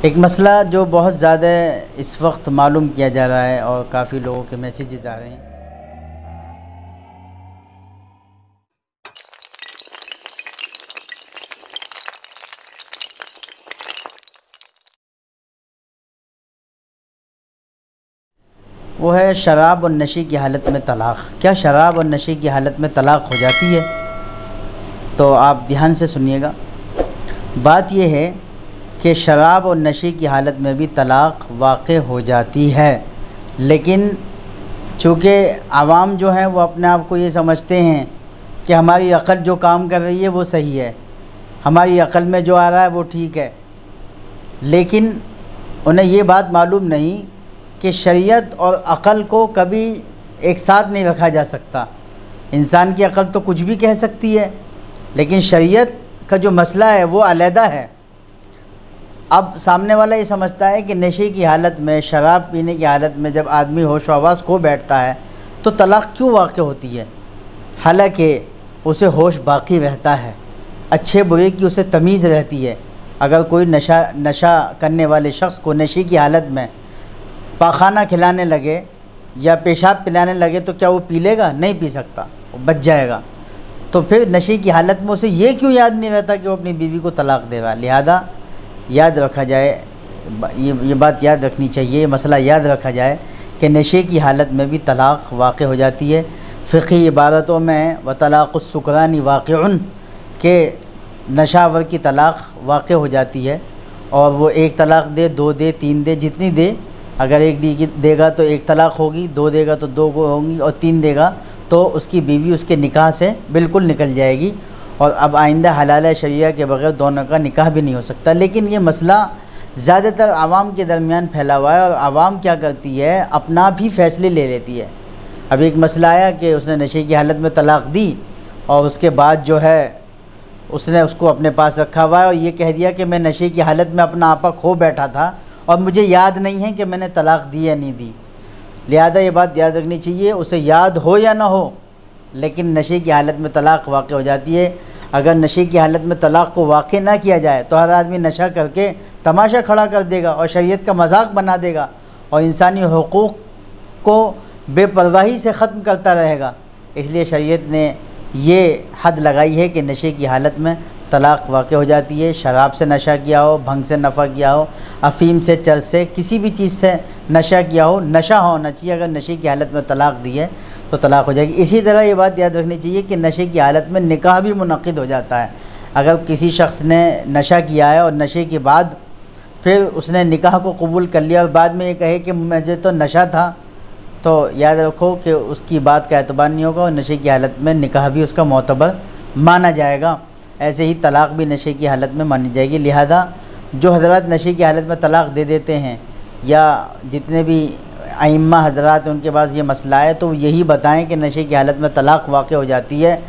एक मसला जो बहुत ज़्यादा इस वक्त मालूम किया जा रहा है और काफ़ी लोगों के मैसेजेस आ रहे हैं, वो है शराब और नशे की हालत में तलाक़। क्या शराब और नशे की हालत में तलाक़ हो जाती है? तो आप ध्यान से सुनिएगा। बात यह है कि शराब और नशे की हालत में भी तलाक़ वाक़े हो जाती है, लेकिन चूँकि आवाम जो है वो अपने आप को ये समझते हैं कि हमारी अक़ल जो काम कर रही है वो सही है, हमारी अक़ल में जो आ रहा है वो ठीक है, लेकिन उन्हें ये बात मालूम नहीं कि शरीयत और अक़ल को कभी एक साथ नहीं रखा जा सकता। इंसान की अक़ल तो कुछ भी कह सकती है, लेकिन शरीयत का जो मसला है वो अलहदा है। अब सामने वाला ये समझता है कि नशे की हालत में, शराब पीने की हालत में जब आदमी होश हवास खो बैठता है तो तलाक़ क्यों वाक़ होती है, हालांकि उसे होश बाकी रहता है, अच्छे बुरे की उसे तमीज़ रहती है। अगर कोई नशा करने वाले शख्स को नशे की हालत में पाखाना खिलाने लगे या पेशाब पिलाने लगे तो क्या वो पी लेगा? नहीं पी सकता, वो बच जाएगा। तो फिर नशे की हालत में उसे ये क्यों याद नहीं रहता कि वो अपनी बीवी को तलाक़ देगा? लिहाजा याद रखा जाए, ये बात याद रखनी चाहिए, ये मसला याद रखा जाए कि नशे की हालत में भी तलाक़ वाक़ हो जाती है। फ़िक़ही इबारतों में व तलाक़ुस सुकरानी वाक़िउन के नशावर की तलाक़ वाक़ हो जाती है, और वो एक तलाक़ दे, दो दे, तीन दे, जितनी दे। अगर एक देगा तो एक तलाक़ होगी, दो देगा तो दो होंगी, और तीन देगा तो उसकी बीवी उसके निकाह से बिल्कुल निकल जाएगी, और अब आइंदा हलाल शरिया के बग़ैर दोनों का निकाह भी नहीं हो सकता। लेकिन ये मसला ज़्यादातर आवाम के दरमियान फैला हुआ है, और आवाम क्या करती है, अपना भी फ़ैसले ले लेती है। अब एक मसला आया कि उसने नशे की हालत में तलाक़ दी और उसके बाद जो है उसने उसको अपने पास रखा हुआ है और ये कह दिया कि मैं नशे की हालत में अपना आपा खो बैठा था और मुझे याद नहीं है कि मैंने तलाक़ दी या नहीं दी। लिहाजा ये बात याद रखनी चाहिए, उसे याद हो या ना हो, लेकिन नशे की हालत में तलाक़ वाक़ हो जाती है। अगर नशे की हालत में तलाक़ को वाक़ ना किया जाए तो हर आदमी नशा करके तमाशा खड़ा कर देगा और शरीयत का मजाक बना देगा और इंसानी हुकूक़ को बेपरवाही से ख़त्म करता रहेगा। इसलिए शरीयत ने ये हद लगाई है कि नशे की हालत में तलाक़ वाक़ हो जाती है। शराब से नशा किया हो, भंग से नफ़ा किया हो, अफ़ीम से, चरस से, किसी भी चीज़ से नशा किया हो, नशा होना चाहिए। अगर नशे की हालत में तलाक़ दी है तो तलाक़ हो जाएगी। इसी तरह ये बात याद रखनी चाहिए कि नशे की हालत में निकाह भी मुनक़िद हो जाता है। अगर किसी शख्स ने नशा किया है और नशे के बाद फिर उसने निकाह को कबूल कर लिया और बाद में ये कहे कि मुझे तो नशा था, तो याद रखो कि उसकी बात का एतबार नहीं होगा और नशे की हालत में निकाह भी उसका मोतबर माना जाएगा। ऐसे ही तलाक़ भी नशे की हालत में मानी जाएगी। लिहाजा जो हज़रात नशे की हालत में तलाक़ दे देते हैं या जितने भी आइम्मा हज़रात उनके पास ये मसला है तो यही बताएं कि नशे की हालत में तलाक़ वाक़ हो जाती है,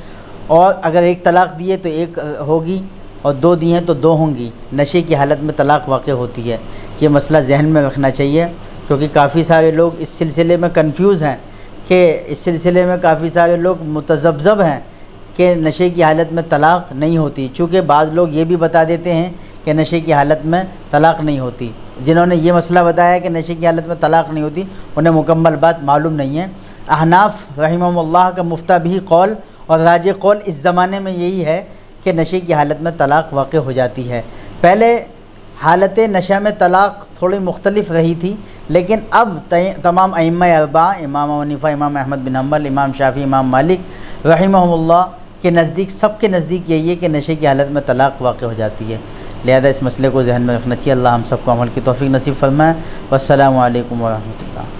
और अगर एक तलाक़ दिए तो एक होगी और दो दी हैं तो दो होंगी। नशे की हालत में तलाक़ वाक़ होती है, ये मसला जहन में रखना चाहिए, क्योंकि काफ़ी सारे लोग इस सिलसिले में कन्फ्यूज़ हैं कि इस सिलसिले में काफ़ी सारे लोग मुतज़ब्ज़ब हैं कि नशे की हालत में तलाक़ नहीं होती। चूँकि बाज़ लोग ये भी बता देते हैं कि नशे की हालत में तलाक़ नहीं होती। जिन्होंने ये मसला बताया कि नशे की हालत में तलाक़ नहीं होती उन्हें मुकम्मल बात मालूम नहीं है। अहनाफ़ रहमहुल्लाह का मुफ्ता भी कौल और राज कौल इस ज़माने में यही है कि नशे की हालत में तलाक़ वाक़ हो जाती है। पहले हालत नशा में तलाक़ थोड़ी मुख्तलिफ रही थी, लेकिन अब तमाम अइम्मा अरबा, इमाम हनीफ़ा, इमाम अहमद बिन हम्बल, इमाम शाफ़ी, इमाम मालिक रहमहुल्लाह के नज़दीक, सबके नज़दीक यही है कि नशे की हालत में तलाक़ वाक़ हो जाती है। लिहाजा इस मसले को जहन में रखना चाहिए। अल्लाह हम सबको अमल की तौफ़ीक़ नसीब फ़रमाए। वस्सलामु अलैकुम व रहमतुल्लाह।